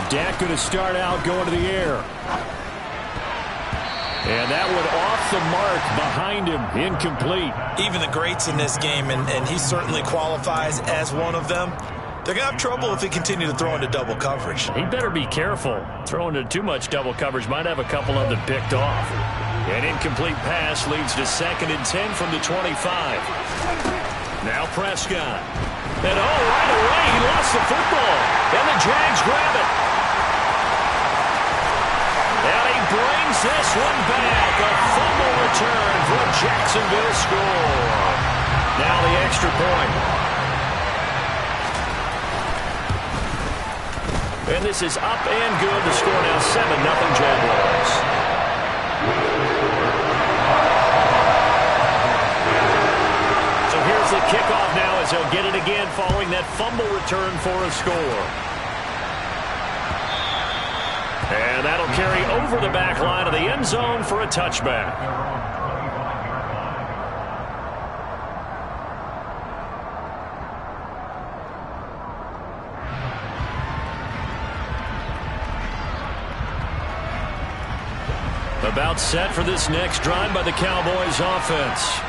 Dak going to start out going to the air. And that one off the mark behind him, incomplete. Even the greats in this game, and he certainly qualifies as one of them, they're going to have trouble if he continue to throw into double coverage. He better be careful. Throwing into too much double coverage might have a couple of them picked off. An incomplete pass leads to 2nd and 10 from the 25. Now Prescott. And right away he lost the football. And the Jags grab it. And he brings this one back. A fumble return for a Jacksonville score. Now the extra point. And this is up and good. The score now 7-0 Jaguars. So here's the kickoff now as they'll get it again following that fumble return for a score. And that'll carry over the back line of the end zone for a touchback. About set for this next drive by the Cowboys offense.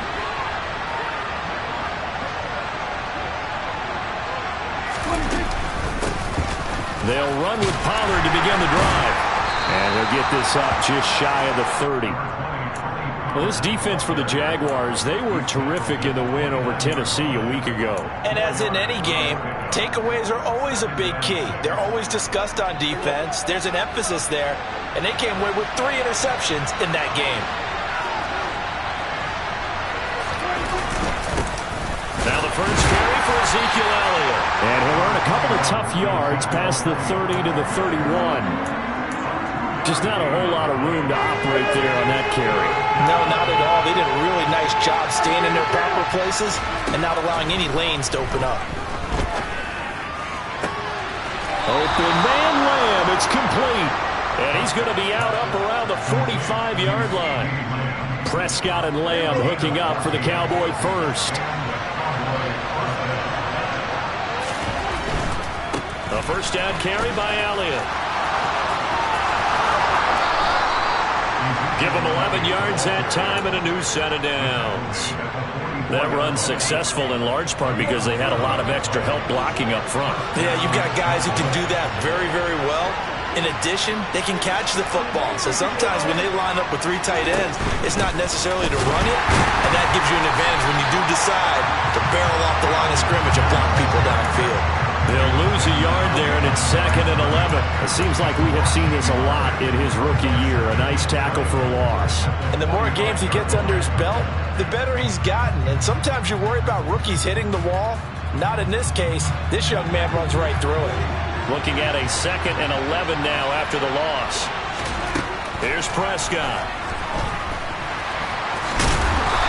They'll run with Pollard to begin the drive. And they'll get this up just shy of the 30. Well, this defense for the Jaguars, they were terrific in the win over Tennessee a week ago. And as in any game, takeaways are always a big key. They're always discussed on defense. There's an emphasis there. And they came away with 3 interceptions in that game. Now the first carry for Ezekiel Elliott. And he'll earn a couple of tough yards past the 30 to the 31. Just not a whole lot of room to operate there on that carry. No, not at all. They did a really nice job staying in their proper places and not allowing any lanes to open up. Open man Lamb. It's complete. And he's going to be out up around the 45-yard line. Prescott and Lamb hooking up for the Cowboy first. A first down carry by Elliott. Give him 11 yards that time and a new set of downs. That run's successful in large part because they had a lot of extra help blocking up front. Yeah, you've got guys who can do that very, very well. In addition, they can catch the football. So sometimes when they line up with 3 tight ends, it's not necessarily to run it, and that gives you an advantage when you do decide to barrel off the line of scrimmage and block people downfield. They'll lose a yard there, and it's 2nd and 11. It seems like we have seen this a lot in his rookie year. A nice tackle for a loss. And the more games he gets under his belt, the better he's gotten. And sometimes you worry about rookies hitting the wall. Not in this case. This young man runs right through it. Looking at a 2nd and 11 now after the loss. Here's Prescott.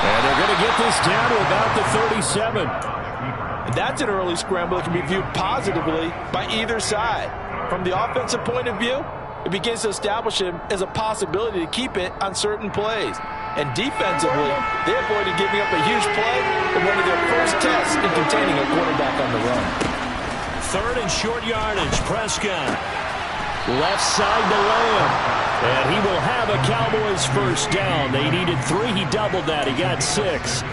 And they're going to get this down to about the 37. And that's an early scramble that can be viewed positively by either side. From the offensive point of view, it begins to establish him as a possibility to keep it on certain plays. And defensively, they avoided giving up a huge play in one of their first tests in containing a quarterback on the run. 3rd and short yardage. Prescott. Left side to Lamb. And he will have a Cowboys first down. They needed 3. He doubled that. He got 6.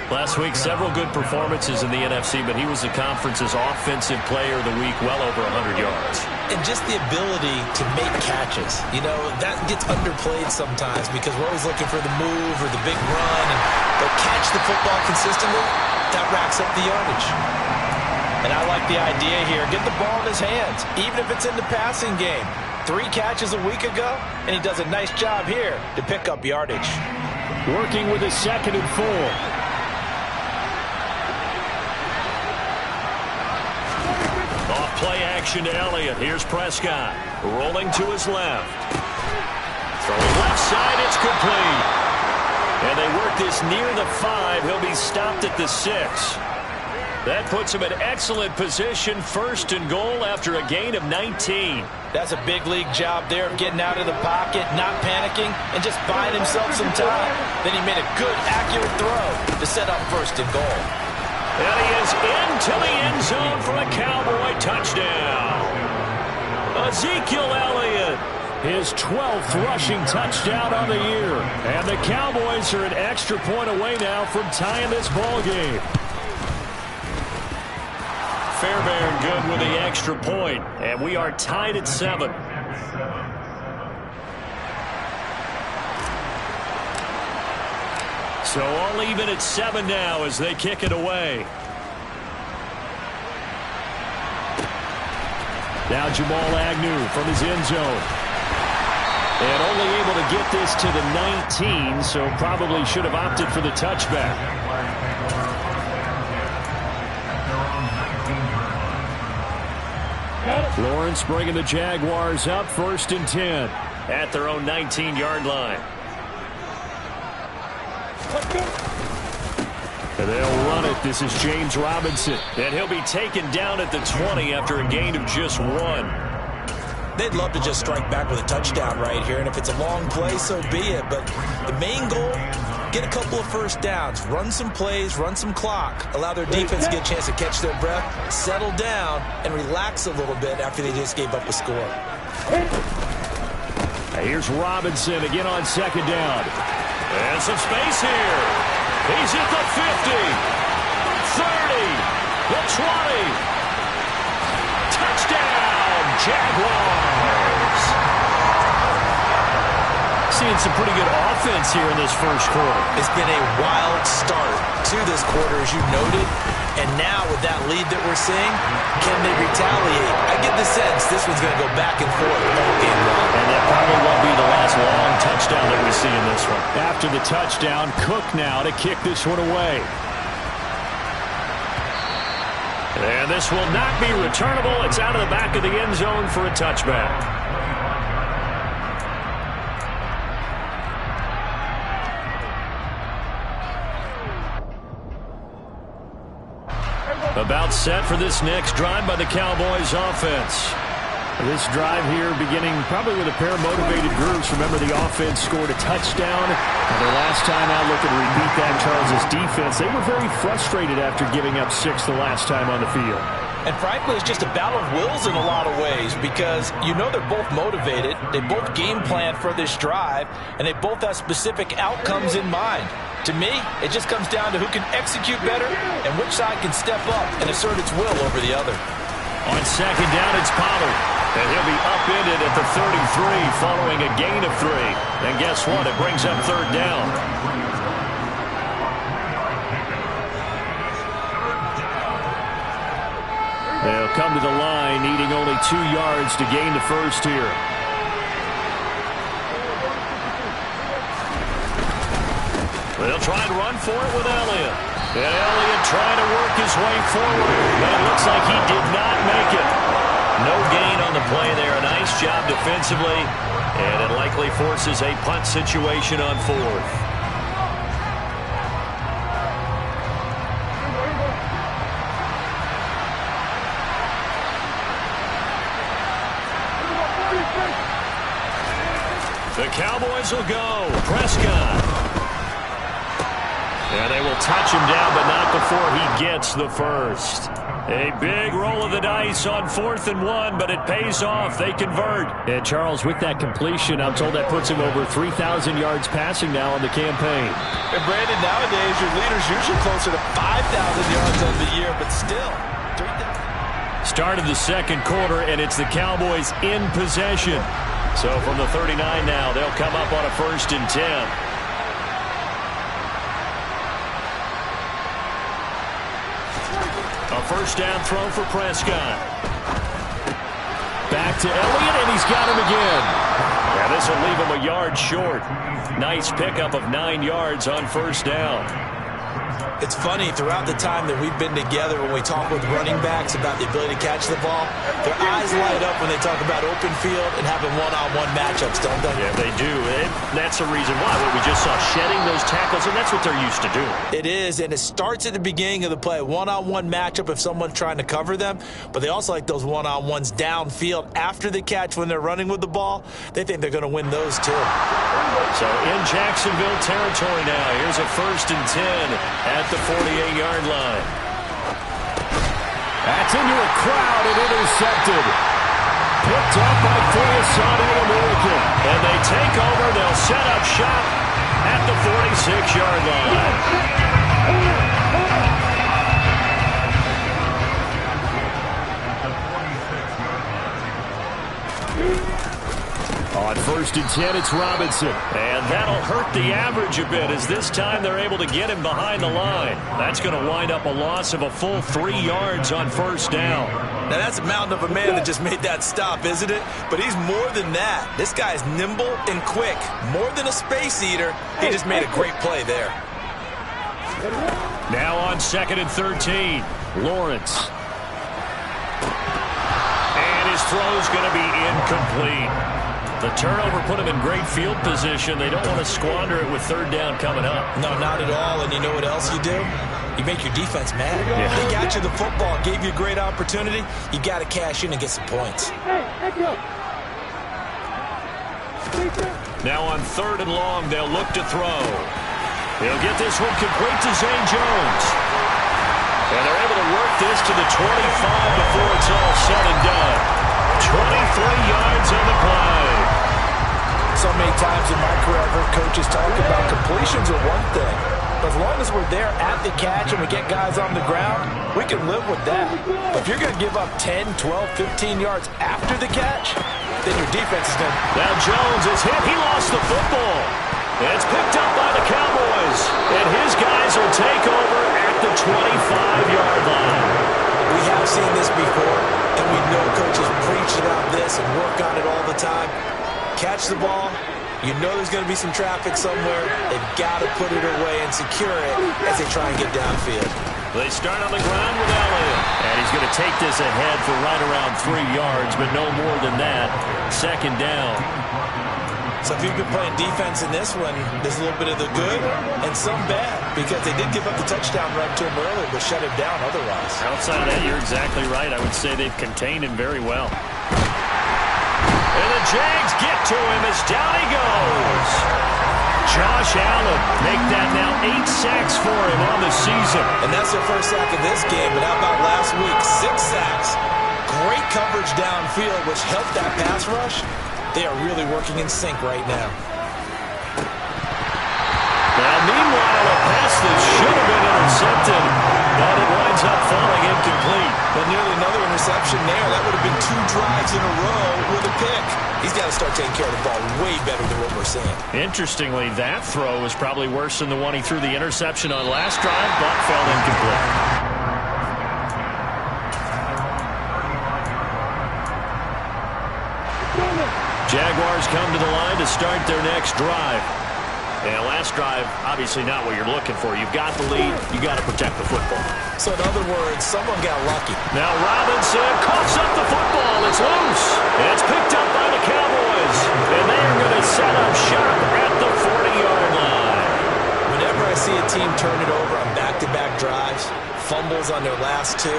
Last week, several good performances in the NFC, but he was the conference's offensive player of the week, well over 100 yards. And just the ability to make catches. You know, that gets underplayed sometimes because we're always looking for the move or the big run. But catch the football consistently, that racks up the yardage. And I like the idea here. Get the ball in his hands, even if it's in the passing game. 3 catches a week ago, and he does a nice job here to pick up yardage. Working with a 2nd and 4. Off play action to Elliott. Here's Prescott. Rolling to his left. Throwing left side, it's complete. And they work this near the 5. He'll be stopped at the 6. That puts him in excellent position, 1st and goal after a gain of 19. That's a big league job there of getting out of the pocket, not panicking, and just buying himself some time. Then he made a good, accurate throw to set up 1st and goal. And he is into the end zone for a Cowboy touchdown. A Ezekiel Elliott. His 12th rushing touchdown on the year. And the Cowboys are an extra point away now from tying this ball game. Fairbairn good with the extra point, and we are tied at 7. So all even at 7 now as they kick it away. Now Jamal Agnew from his end zone. And only able to get this to the 19, so probably should have opted for the touchback. Lawrence bringing the Jaguars up 1st and 10 at their own 19-yard line. And they'll run it. This is James Robinson. And he'll be taken down at the 20 after a gain of just 1. They'd love to just strike back with a touchdown right here, and if it's a long play, so be it. But the main goal, get a couple of first downs, run some plays, run some clock, allow their defense to get a chance to catch their breath, settle down, and relax a little bit after they just gave up a score. Here's Robinson again on 2nd down. And some space here. He's at the 50, 30, the 20. Touchdown, Jaguars. Seeing some pretty good offense here in this first quarter. It's been a wild start to this quarter, as you noted. And now with that lead that we're seeing, can they retaliate? I get the sense this one's going to go back and forth all game long. And that probably won't be the last long touchdown that we see in this one. After the touchdown, Cook now to kick this one away. And this will not be returnable. It's out of the back of the end zone for a touchback. About set for this next drive by the Cowboys offense. This drive here beginning probably with a pair of motivated groups. Remember, the offense scored a touchdown. And their last time out looking to repeat that, Charles' defense. They were very frustrated after giving up 6 the last time on the field. And frankly, it's just a battle of wills in a lot of ways because you know they're both motivated. They both game plan for this drive, and they both have specific outcomes in mind. To me, it just comes down to who can execute better and which side can step up and assert its will over the other. On 2nd down, it's Pollard. And he'll be upended at the 33 following a gain of 3. And guess what? It brings up 3rd down. They'll come to the line, needing only 2 yards to gain the first here. They'll try and run for it with Elliott. And Elliott trying to work his way forward. But it looks like he did not make it. No gain on the play there. A nice job defensively. And it likely forces a punt situation on 4th. The Cowboys will go. Prescott. And they will touch him down, but not before he gets the first. A big roll of the dice on 4th and 1, but it pays off. They convert. And Charles, with that completion, I'm told that puts him over 3,000 yards passing now on the campaign. And Brandon, nowadays your leader's usually closer to 5,000 yards on the year, but still. Start of the 2nd quarter, and it's the Cowboys in possession. So from the 39 now, they'll come up on a 1st and 10. A 1st down throw for Prescott. Back to Elliott, and he's got him again. Yeah, this will leave him a yard short. Nice pickup of 9 yards on 1st down. It's funny, throughout the time that we've been together, when we talk with running backs about the ability to catch the ball, their eyes light up when they talk about open field and having one-on-one matchups, don't they? Yeah, they do. And that's the reason why. We just saw shedding those tackles, and that's what they're used to doing. It is, and it starts at the beginning of the play. One-on-one matchup if someone's trying to cover them, but they also like those one-on-ones downfield after the catch when they're running with the ball. They think they're going to win those, too. So in Jacksonville territory now, here's a 1st and 10 at the 48-yard line. That's into a crowd and intercepted. Picked up by Fuyasade American. And they take over. They'll set up shop at the 46-yard line. On 1st and 10, it's Robinson. And that'll hurt the average a bit as this time they're able to get him behind the line. That's going to wind up a loss of a full 3 yards on 1st down. Now, that's a mountain of a man that just made that stop, isn't it? But he's more than that. This guy's nimble and quick. More than a space eater. He just made a great play there. Now on 2nd and 13, Lawrence. And his throw's going to be incomplete. The turnover put him in great field position. They don't want to squander it with 3rd down coming up. No, not at all. And you know what else you do? You make your defense mad. Yeah. They got you the football, gave you a great opportunity. You got to cash in and get some points. Now on 3rd and long, they'll look to throw. He'll get this one complete to Zane Jones. And they're able to work this to the 25 before it's all said and done. 23 yards on the play. So many times in my career, I've heard coaches talk about completions are one thing. But as long as we're there at the catch and we get guys on the ground, we can live with that. But if you're going to give up 10, 12, 15 yards after the catch, then your defense is going to... Now Jones is hit. He lost the football. It's picked up by the Cowboys. And his guys will take over at the 25-yard line. We have seen this before, and we know coaches preach about this and work on it all the time. Catch the ball. You know there's going to be some traffic somewhere. They've got to put it away and secure it as they try and get downfield. They start on the ground with Elliott. And he's going to take this ahead for right around 3 yards, but no more than that. 2nd down. So if you've been playing defense in this one, there's a little bit of the good and some bad, because they did give up the touchdown run to him earlier, but shut him down otherwise. Outside of that, you're exactly right. I would say they've contained him very well. And the Jags get to him as down he goes. Josh Allen make that now 8 sacks for him on the season. And that's their first sack of this game, but how about last week? 6 sacks. Great coverage downfield, which helped that pass rush. They are really working in sync right now. Now, meanwhile, a pass that should have been intercepted, but it winds up falling incomplete. But nearly another interception there. That would have been 2 drives in a row with a pick. He's got to start taking care of the ball way better than what we're seeing. Interestingly, that throw was probably worse than the one he threw the interception on last drive, but fell incomplete. Jaguars come to the line to start their next drive. And last drive, obviously not what you're looking for. You've got the lead. You got to protect the football. So in other words, someone got lucky. Now Robinson coughs up the football. It's loose. And it's picked up by the Cowboys. And they are going to set up shop at the 40-yard line. Whenever I see a team turn it over on back-to-back drives, fumbles on their last 2,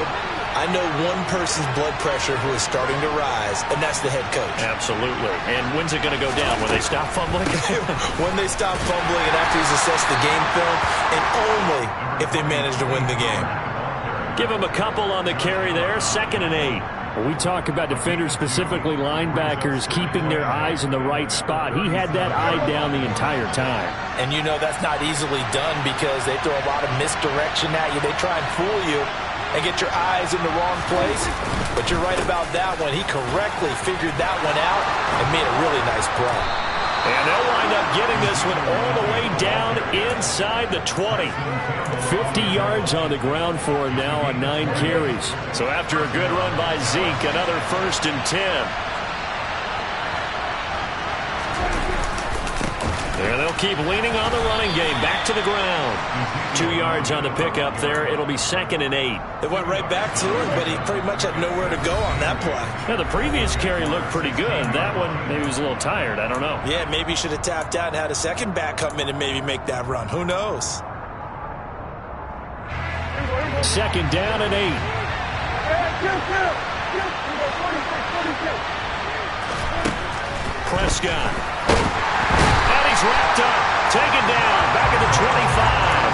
I know one person's blood pressure who is starting to rise, and that's the head coach. Absolutely. And when's it going to go down? When they stop fumbling? When they stop fumbling and after he's assessed the game film, and only if they manage to win the game. Give him a couple on the carry there. 2nd and 8. When we talk about defenders, specifically linebackers, keeping their eyes in the right spot. He had that eye down the entire time. And you know that's not easily done because they throw a lot of misdirection at you. They try and fool you and get your eyes in the wrong place. But you're right about that one. He correctly figured that one out and made a really nice play. And they'll wind up getting this one all the way down inside the 20. 50 yards on the ground for him now on 9 carries. So after a good run by Zeke, another 1st and 10. There they'll keep leaning on the running game. Back to the ground. 2 yards on the pickup there. It'll be 2nd and 8. They went right back to him, but he pretty much had nowhere to go on that play. Now, the previous carry looked pretty good. That one, maybe he was a little tired. I don't know. Yeah, maybe he should have tapped out and had a second back come in and maybe make that run. Who knows? 2nd down and 8. Prescott. And he's wrapped up. Taken down. Back at the 25.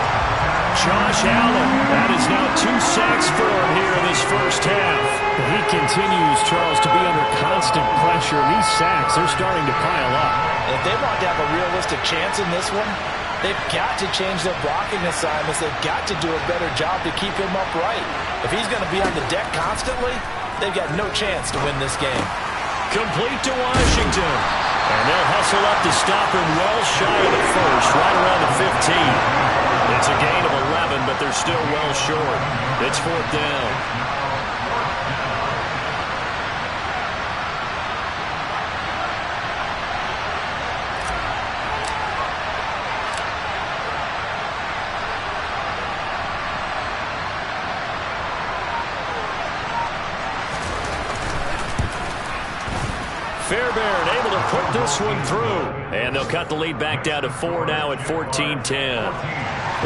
Josh Allen. That is now 2 sacks for him here in this first half. He continues, Charles, to be under constant pressure, and these sacks, they're starting to pile up. If they want to have a realistic chance in this one, they've got to change their blocking assignments. They've got to do a better job to keep him upright. If he's going to be on the deck constantly, they've got no chance to win this game. Complete to Washington. And they'll hustle up to stop him well shy of the first, right around the 15. It's a gain of 11, but they're still well short. It's 4th down. Fairbairn able to put this one through. And they'll cut the lead back down to 4 now at 14-10.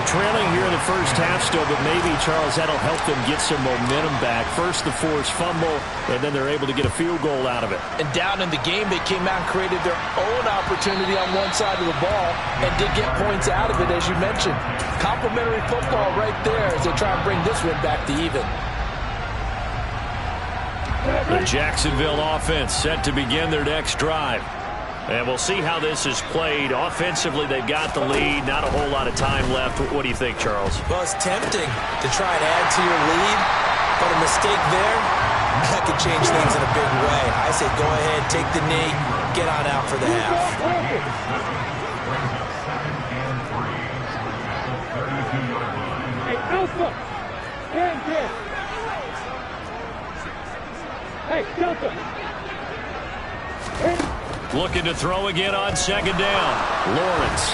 We're trailing here in the first half still, but maybe, Charles, that'll help them get some momentum back. First the forced fumble, and then they're able to get a field goal out of it. And down in the game, they came out and created their own opportunity on one side of the ball and did get points out of it, as you mentioned. Complimentary football right there as they try and bring this one back to even. The Jacksonville offense set to begin their next drive. And we'll see how this is played. Offensively, they've got the lead. Not a whole lot of time left. What do you think, Charles? Well, it's tempting to try and add to your lead, but a mistake there, that could change things in a big way. I say go ahead, take the knee, get on out for the half. Hey, Alpha! Hand. Hey, Delta! Looking to throw again on 2nd down. Lawrence.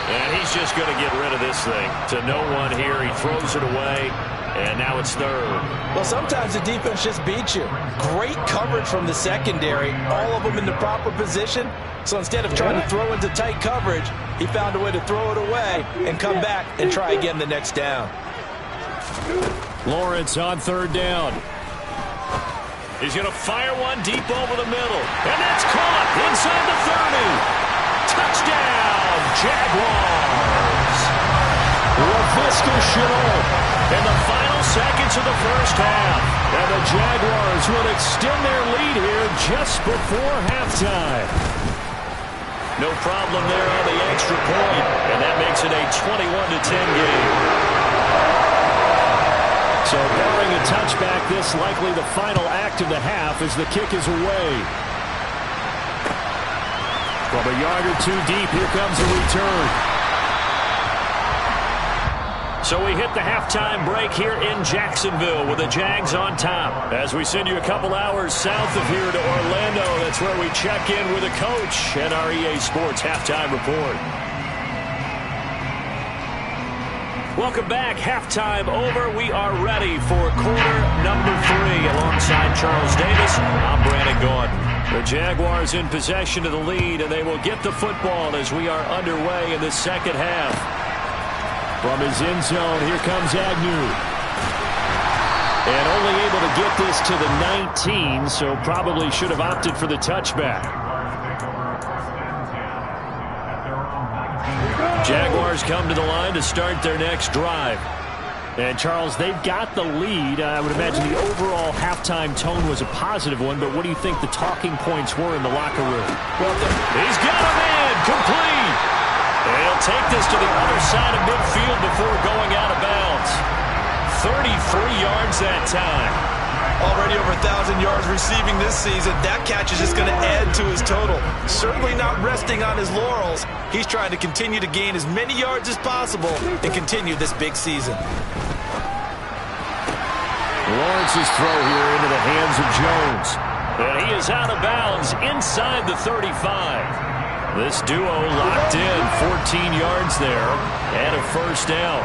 And he's just going to get rid of this thing. To no one here. He throws it away. And now it's 3rd. Well, sometimes the defense just beats you. Great coverage from the secondary. All of them in the proper position. So instead of trying to throw into tight coverage, he found a way to throw it away and come back and try again the next down. Lawrence on 3rd down. He's going to fire one deep over the middle. And that's caught inside the 30. Touchdown, Jaguars. LaVisca Chenault in the final seconds of the first half. And the Jaguars will extend their lead here just before halftime. No problem there on the extra point. And that makes it a 21-10 game. So barring a touchback, this likely the final act of the half as the kick is away. From a yard or two deep, here comes a return. So we hit the halftime break here in Jacksonville with the Jags on top. As we send you a couple hours south of here to Orlando, that's where we check in with the coach and our EA Sports halftime report. Welcome back. Halftime over. We are ready for quarter number 3. Alongside Charles Davis, I'm Brandon Gordon. The Jaguars in possession of the lead, and they will get the football as we are underway in the second half. From his end zone, here comes Agnew. And only able to get this to the 19, so probably should have opted for the touchback. Jaguars come to the line to start their next drive. And, Charles, they've got the lead. I would imagine the overall halftime tone was a positive one, but what do you think the talking points were in the locker room? Well, he's got a man complete. And he'll take this to the other side of midfield before going out of bounds. 33 yards that time. Already over 1,000 yards receiving this season. That catch is just going to add to his total. Certainly not resting on his laurels. He's trying to continue to gain as many yards as possible and continue this big season. Lawrence's throw here into the hands of Jones. And he is out of bounds inside the 35. This duo locked in, 14 yards there, and a first down.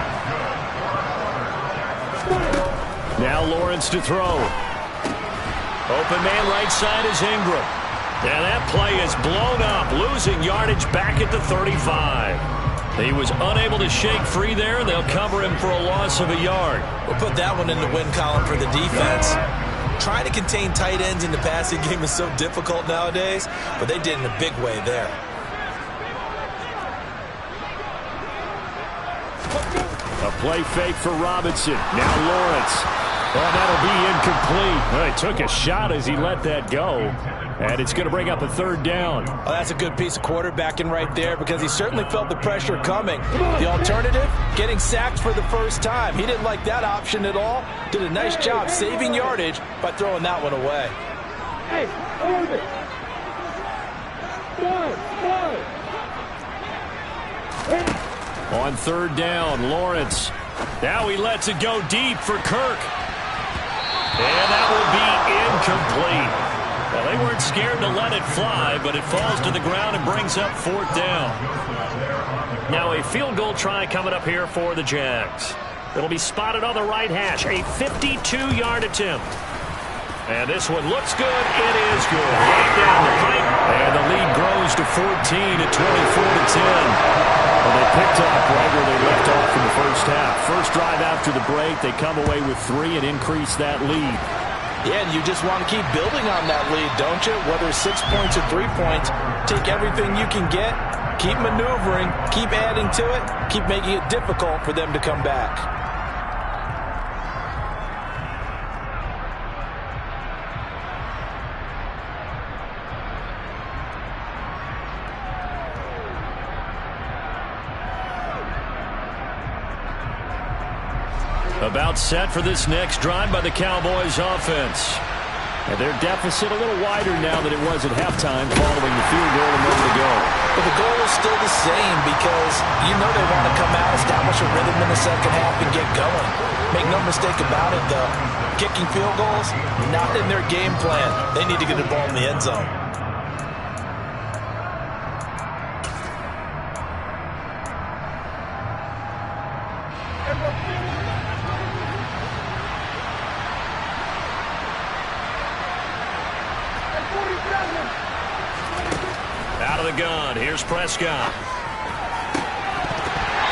Now Lawrence to throw. Open man right side is Ingram. And that play is blown up, losing yardage back at the 35. He was unable to shake free there. They'll cover him for a loss of a yard. We'll put that one in the win column for the defense. Trying to contain tight ends in the passing game is so difficult nowadays, but they did in a big way there. A play fake for Robinson. Now Lawrence. Well, that'll be incomplete. Well, he took a shot as he let that go. And it's going to bring up a third down. Oh, that's a good piece of quarterbacking right there because he certainly felt the pressure coming. The alternative, getting sacked for the first time. He didn't like that option at all. Did a nice job saving yardage by throwing that one away. Hey, hold it. On third down, Lawrence. Now he lets it go deep for Kirk. And that will be incomplete. Well, they weren't scared to let it fly, but it falls to the ground and brings up fourth down. Now a field goal try coming up here for the Jags. It'll be spotted on the right hash. A 52-yard attempt. And this one looks good. It is good. Right down the pipe. And the lead grows to 14 at 24-10. Well, they picked up right where they left off in the first half. First drive after the break, they come away with 3 and increase that lead. Yeah, and you just want to keep building on that lead, don't you? Whether it's 6 points or 3 points, take everything you can get, keep maneuvering, keep adding to it, keep making it difficult for them to come back. About set for this next drive by the Cowboys offense. And their deficit a little wider now than it was at halftime following the field goal a moment ago. But the goal is still the same because you know they want to come out, establish a rhythm in the second half, and get going. Make no mistake about it, though. Kicking field goals, not in their game plan. They need to get the ball in the end zone. Out of the gun, here's Prescott.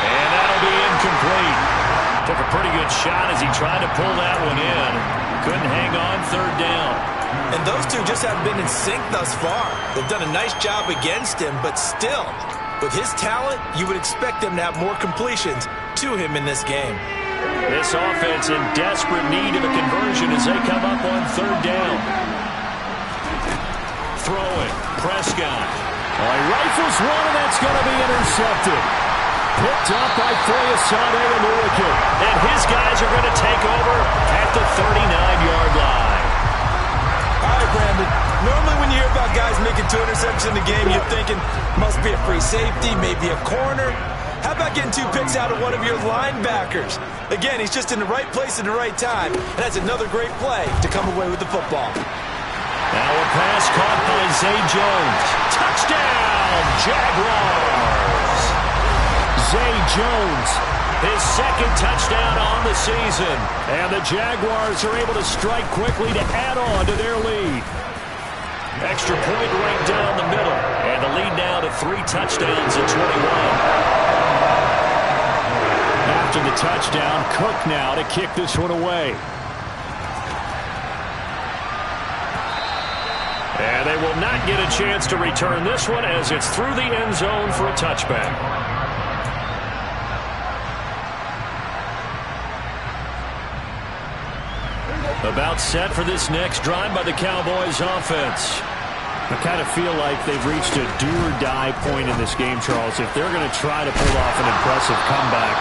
And that'll be incomplete. Took a pretty good shot as he tried to pull that one in. Couldn't hang on third down. And those two just haven't been in sync thus far. They've done a nice job against him, but still, with his talent, you would expect them to have more completions to him in this game. This offense in desperate need of a conversion as they come up on third down. Throwing, Prescott. Well, he rifles one, and that's going to be intercepted. Picked up by Foyesade and Lurikin. And his guys are going to take over at the 39-yard line. All right, Brandon. Normally when you hear about guys making 2 interceptions in the game, you're thinking must be a free safety, maybe a corner. How about getting 2 picks out of one of your linebackers? Again, he's just in the right place at the right time, and that's another great play to come away with the football. Now a pass caught by Zay Jones. Touchdown, Jaguars! Zay Jones, his second touchdown on the season. And the Jaguars are able to strike quickly to add on to their lead. Extra point right down the middle. And the lead now to 3 touchdowns at 21. After the touchdown, Cook now to kick this one away. And they will not get a chance to return this one as it's through the end zone for a touchback. About set for this next drive by the Cowboys offense. I kind of feel like they've reached a do-or-die point in this game, Charles. If they're going to try to pull off an impressive comeback,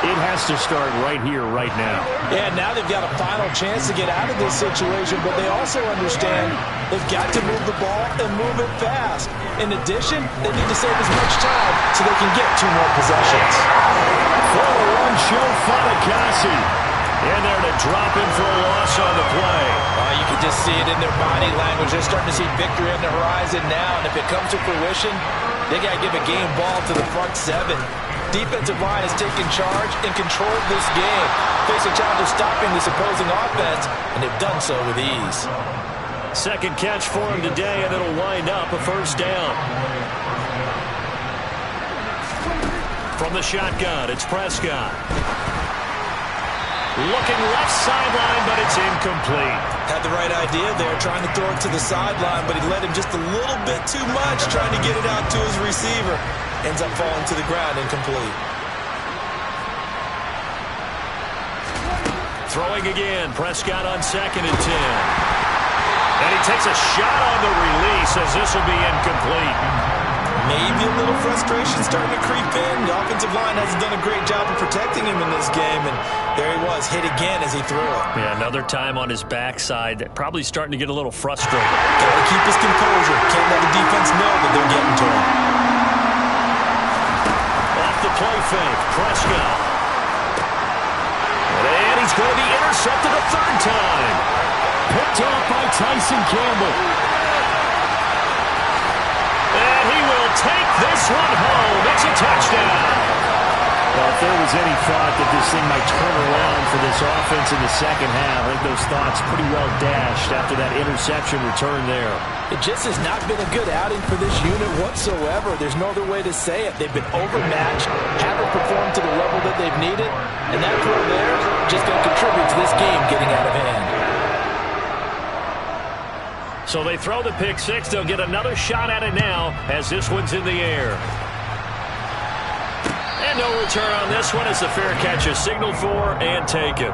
it has to start right here, right now. Yeah, now they've got a final chance to get out of this situation, but they also understand they've got to move the ball and move it fast. In addition, they need to save as much time so they can get 2 more possessions. 4-1 show Fatukasi. In there to drop him for a loss on the play. You can just see it in their body language. They're starting to see victory on the horizon now, and if it comes to fruition, they got to give a game ball to the front 7. Defensive line has taken charge and controlled this game. Face a challenge of stopping this opposing offense, and they've done so with ease. Second catch for him today, and it'll wind up a first down. From the shotgun, it's Prescott. Looking left sideline, but it's incomplete. Had the right idea there, trying to throw it to the sideline, but he led him just a little bit too much, trying to get it out to his receiver. Ends up falling to the ground, incomplete. Throwing again. Prescott on 2nd and 10. And he takes a shot on the release as this will be incomplete. Maybe a little frustration starting to creep in. The offensive line hasn't done a great job of protecting him in this game, and there he was, hit again as he threw it. Yeah, another time on his backside, probably starting to get a little frustrated. Got to keep his composure. Can't let the defense know that they're getting to him. Off the play fake, Prescott. And he's going to be intercepted a 3rd time. Picked off by Tyson Campbell. And he will take this one home. It's a touchdown. Well, if there was any thought that this thing might turn around for this offense in the second half, I think those thoughts pretty well dashed after that interception return there. It just has not been a good outing for this unit whatsoever. There's no other way to say it. They've been overmatched, haven't performed to the level that they've needed, and that throw there just going to contribute to this game getting out of hand. So they throw the pick six. They'll get another shot at it now as this one's in the air. And no return on this one as the fair catch is signaled for and taken.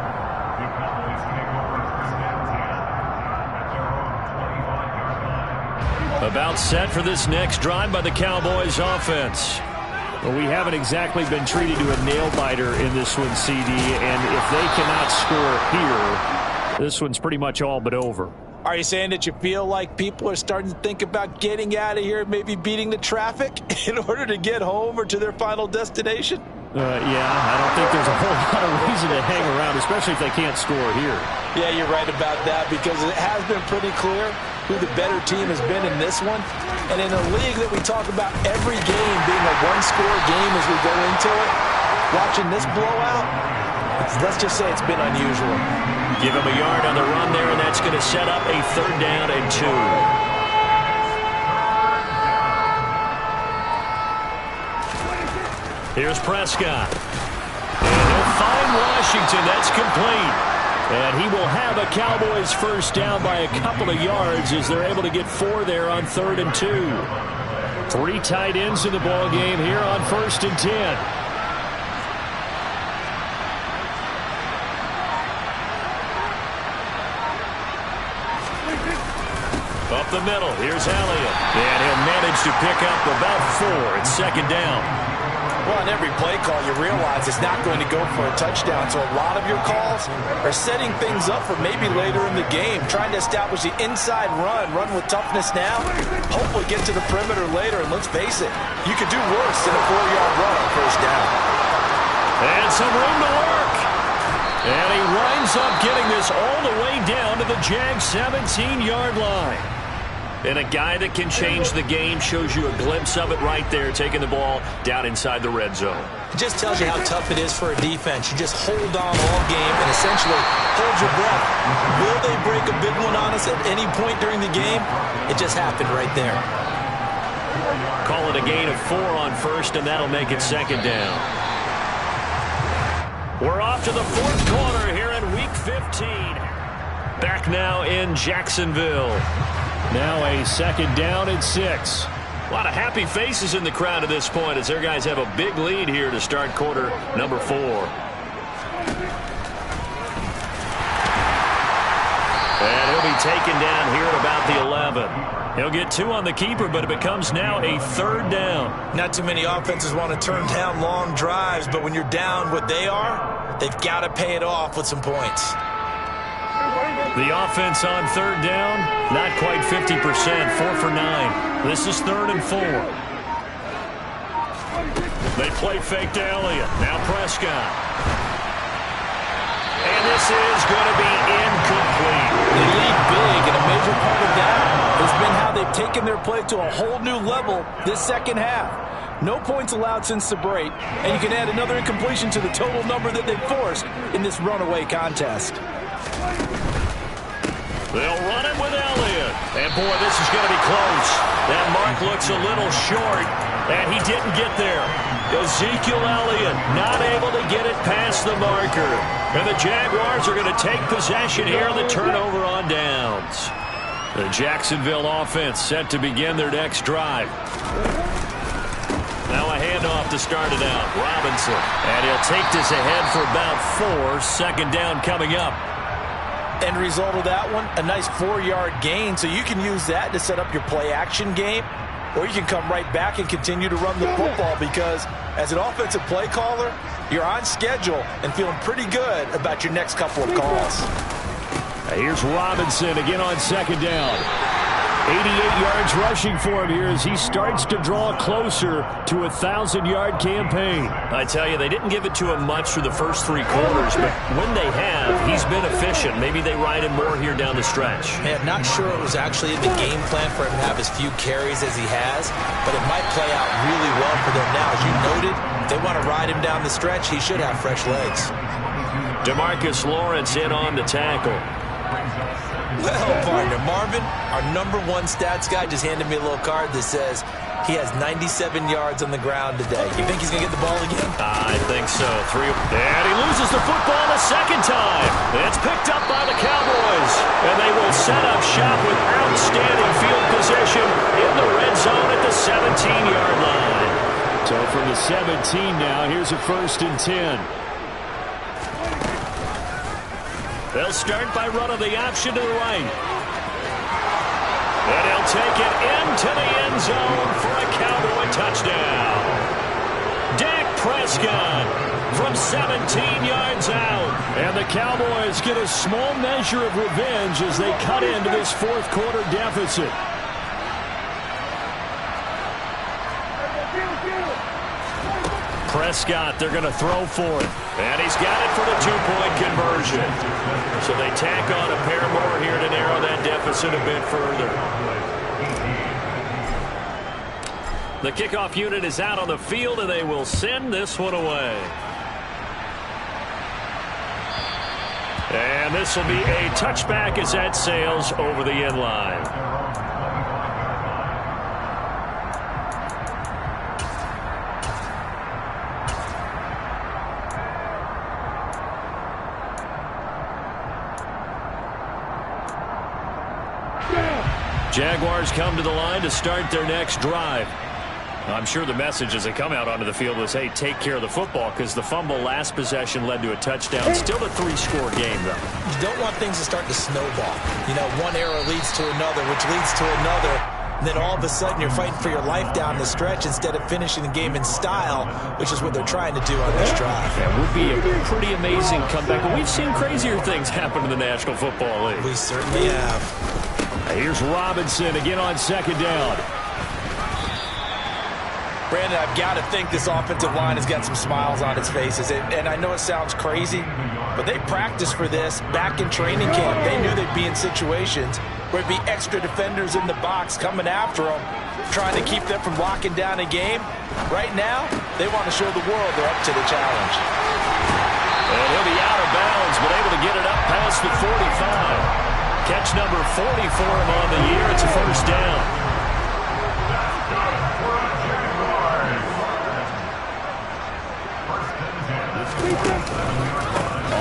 About set for this next drive by the Cowboys offense. Well, we haven't exactly been treated to a nail-biter in this one, CD, and if they cannot score here, this one's pretty much all but over. Are you saying that you feel like people are starting to think about getting out of here, maybe beating the traffic in order to get home or to their final destination? Yeah, I don't think there's a whole lot of reason to hang around, especially if they can't score here. Yeah, you're right about that because it has been pretty clear who the better team has been in this one. And in a league that we talk about every game being a one-score game as we go into it, watching this blowout, let's just say it's been unusual. Give him a yard on the run there, and that's going to set up a 3rd down and 2. Here's Prescott. And he'll find Washington. That's complete. And he will have a Cowboys 1st down by a couple of yards as they're able to get 4 there on 3rd and 2. 3 tight ends in the ball game here on 1st and 10. Up the middle, here's Elliott. And he'll manage to pick up about 4. It's 2nd down. Well, on every play call, you realize it's not going to go for a touchdown. So a lot of your calls are setting things up for maybe later in the game, trying to establish the inside run with toughness now, hopefully get to the perimeter later. And let's face it, you could do worse than a 4-yard run on 1st down. And some room to work. And he winds up getting this all the way down to the Jags 17-yard line. And a guy that can change the game shows you a glimpse of it right there, taking the ball down inside the red zone. It just tells you how tough it is for a defense. You just hold on all game and essentially hold your breath. Will they break a big one on us at any point during the game? It just happened right there. Call it a gain of 4 on 1st, and that'll make it 2nd down. We're off to the 4th quarter here in Week 15. Back now in Jacksonville. Now a 2nd down and 6. A lot of happy faces in the crowd at this point as their guys have a big lead here to start quarter number 4. And he'll be taken down here at about the 11. He'll get 2 on the keeper, but it becomes now a 3rd down. Not too many offenses want to turn down long drives, but when you're down what they are, they've got to pay it off with some points. The offense on 3rd down, not quite 50%, 4 for 9. This is 3rd and 4. They play fake to Elliott. Now Prescott. And this is going to be incomplete. They lead big, and a major part of that has been how they've taken their play to a whole new level this second half. No points allowed since the break, and you can add another incompletion to the total number that they've forced in this runaway contest. They'll run it with Elliott. And, boy, this is going to be close. That mark looks a little short, and he didn't get there. Ezekiel Elliott not able to get it past the marker. And the Jaguars are going to take possession here on the turnover on downs. The Jacksonville offense set to begin their next drive. Now a handoff to start it out. Robinson. And he'll take this ahead for about 4. Second down coming up. End result of that one, a nice 4-yard gain. So you can use that to set up your play-action game, or you can come right back and continue to run the football because as an offensive play caller, you're on schedule and feeling pretty good about your next couple of calls. Here's Robinson again on second down. 88 yards rushing for him here as he starts to draw closer to a 1,000-yard campaign. I tell you, they didn't give it to him much through the first 3 quarters, but when they have, he's been efficient. Maybe they ride him more here down the stretch. Man, not sure it was actually in the game plan for him to have as few carries as he has, but it might play out really well for them now. As you noted, if they want to ride him down the stretch, he should have fresh legs. DeMarcus Lawrence in on the tackle. Well, partner, Marvin, our #1 stats guy just handed me a little card that says he has 97 yards on the ground today. You think he's going to get the ball again? I think so. And he loses the football the second time. It's picked up by the Cowboys. And they will set up shop with outstanding field position in the red zone at the 17-yard line. So from the 17 now, here's a 1st and 10. They'll start by running the option to the right. And he'll take it into the end zone for a Cowboy touchdown. Dak Prescott from 17 yards out. And the Cowboys get a small measure of revenge as they cut into this 4th quarter deficit. Prescott, they're going to throw for it. And he's got it for the 2-point conversion. So they tack on a pair more here to narrow that deficit a bit further. The kickoff unit is out on the field, and they will send this one away. And this will be a touchback as that sails over the end line. Jaguars come to the line to start their next drive. I'm sure the message as they come out onto the field was, hey, take care of the football, because the fumble last possession led to a touchdown. Still a 3-score game, though. You don't want things to start to snowball. You know, one error leads to another, which leads to another. And then all of a sudden you're fighting for your life down the stretch instead of finishing the game in style, which is what they're trying to do on this drive. That would be a pretty amazing comeback. But we've seen crazier things happen in the National Football League. We certainly have. Here's Robinson again on second down. Brandon, I've got to think this offensive line has got some smiles on its faces. And I know it sounds crazy, but they practiced for this back in training camp. They knew they'd be in situations where it'd be extra defenders in the box coming after them, trying to keep them from locking down a game. Right now, they want to show the world they're up to the challenge. And he'll be out of bounds, but able to get it up past the 45. Catch number 40 for him on the year. It's a 1st down.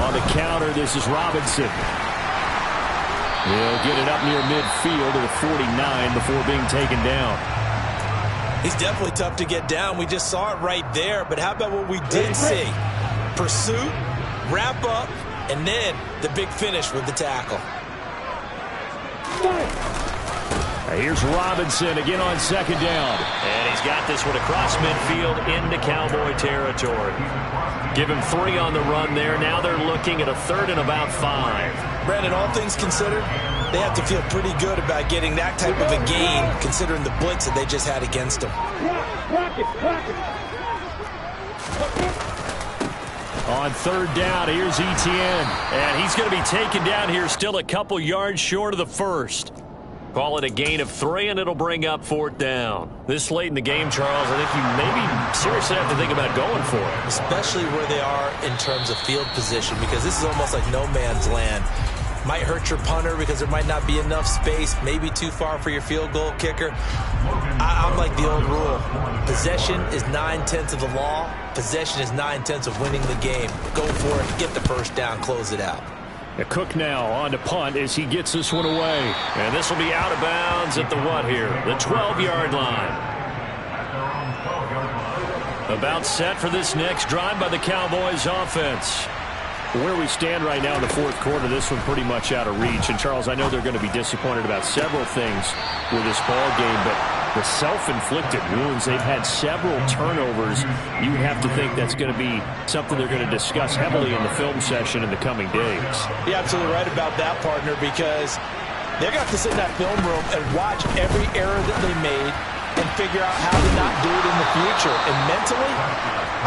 On the counter, this is Robinson. He'll get it up near midfield to the 49 before being taken down. He's definitely tough to get down. We just saw it right there. But how about what we did see? Pursuit, wrap up, and then the big finish with the tackle. Here's Robinson again on second down. And he's got this one across midfield into Cowboy territory. Give him 3 on the run there. Now they're looking at a 3rd and about 5. Brandon, all things considered, they have to feel pretty good about getting that type of a gain, considering the blitz that they just had against them. On 3rd down, here's Etienne. And he's going to be taken down here still a couple yards short of the 1st. Call it a gain of 3, and it'll bring up 4th down. This late in the game, Charles, I think you maybe seriously have to think about going for it. Especially where they are in terms of field position, because this is almost like no man's land. Might hurt your punter because there might not be enough space, maybe too far for your field goal kicker. I'm like the old rule. Possession is 9/10 of the law. Possession is 9/10 of winning the game. Go for it, get the 1st down, close it out. Cook now on to punt as he gets this one away. And this will be out of bounds at the what here? The 12-yard line. About set for this next drive by the Cowboys offense. Where we stand right now in the fourth quarter, this one pretty much out of reach. And, Charles, I know they're going to be disappointed about several things with this ball game, but the self-inflicted wounds, they've had several turnovers. You have to think that's going to be something they're going to discuss heavily in the film session in the coming days. You're absolutely right about that, partner, because they're going to have to sit in that film room and watch every error that they made and figure out how to not do it in the future. And mentally,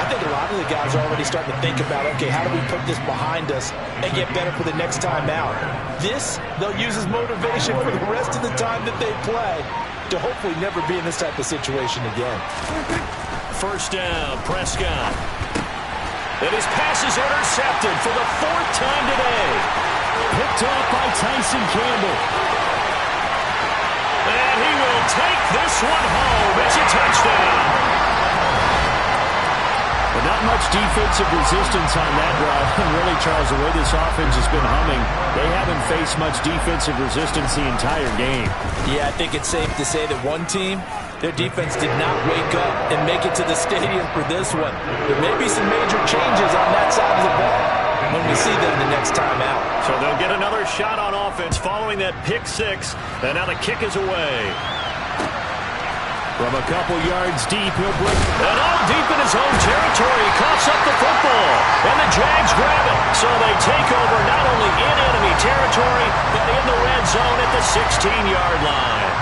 I think a lot of the guys are already starting to think about, okay, how do we put this behind us and get better for the next time out? This, they'll use as motivation for the rest of the time that they play to hopefully never be in this type of situation again. First down, Prescott. And his pass is intercepted for the fourth time today. Picked off by Tyson Campbell. And he will take this one home. It's a touchdown. But not much defensive resistance on that drive. And really, Charles, the way this offense has been humming, they haven't faced much defensive resistance the entire game. Yeah, I think it's safe to say that one team, their defense did not wake up and make it to the stadium for this one. There may be some major changes on that side of the ball when we see them the next time out. So they'll get another shot on offense following that pick six. And now the kick is away. From a couple yards deep, he'll bring it. And all deep in his own territory. Coughs up the football. And the Jags grab it. So they take over not only in enemy territory, but in the red zone at the 16-yard line.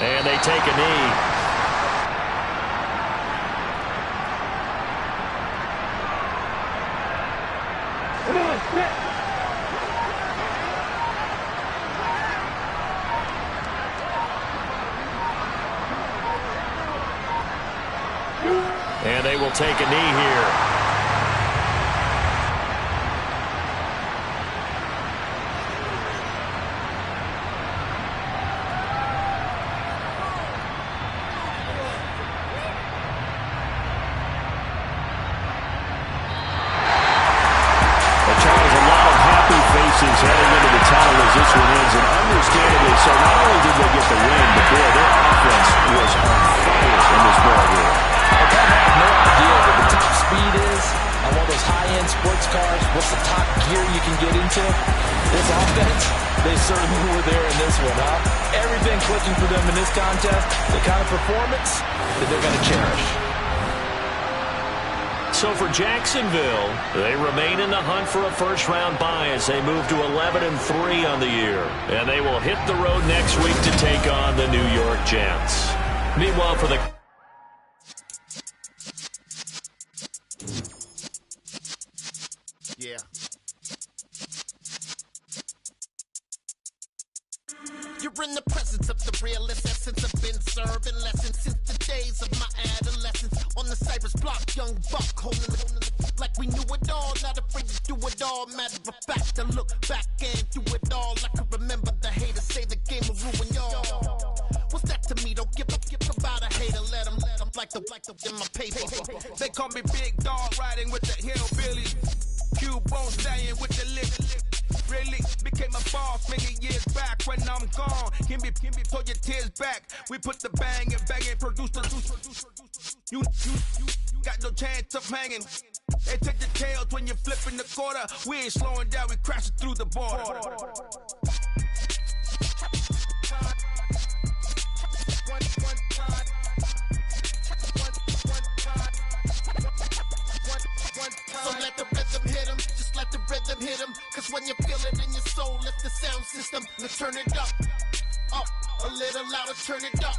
And they take a knee. And they will take a knee here. Heading into the title as this one ends, and understandably so. Not only did they get the win, but boy, their offense was on fire in this ball game. I have no idea what the top speed is on one of those high-end sports cars. What's the top gear you can get into? This offense, they certainly were there in this one, huh? Everything clicking for them in this contest, the kind of performance that they're going to cherish. So for Jacksonville, they remain in the hunt for a first-round bye as they move to 11-3 on the year. And they will hit the road next week to take on the New York Jets. Meanwhile, for the... Yeah. You're in the presence of the realest essence. I've been serving lessons since the days of my adolescence. On the Cypress block, young buck holding it like we knew it all. Not afraid to do it all. Matter of fact, I look back and do it all. I can remember the haters say the game will ruin y'all. What's that to me? Don't give about a hater. Let them like the in my paper. They call me Big Dog, riding with the hillbillies. Q-Bone staying with the lip. Really became a boss many years back. When I'm gone, can be pull your tears back. We put the bang and produce the you got no chance of hanging. They take the tails when you're flipping the quarter. We ain't slowing down, we crashing through the border. So let the rhythm hit him, just let the rhythm hit him. Cause when you feel it in your soul, lift the sound system. Now turn it up, a little louder, turn it up,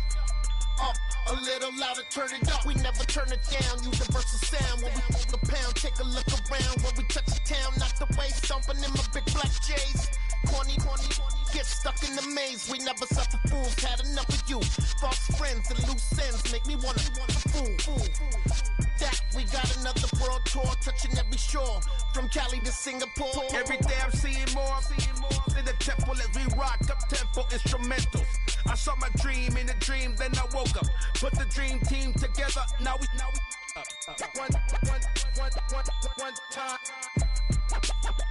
a little louder, turn it up. We never turn it down, universal sound. When we move the pound, take a look around. When we touch the town, not the way, stomping in my big black J's. Corny, get stuck in the maze. We never suffer fools, had enough of you. False friends and loose ends make me wanna fool. That we got another world tour, touching every shore, from Cali to Singapore. Every day I'm seeing more in the temple as we rock up tempo instrumentals. I saw my dream in a dream, then I woke up. Put the dream team together, now we one time.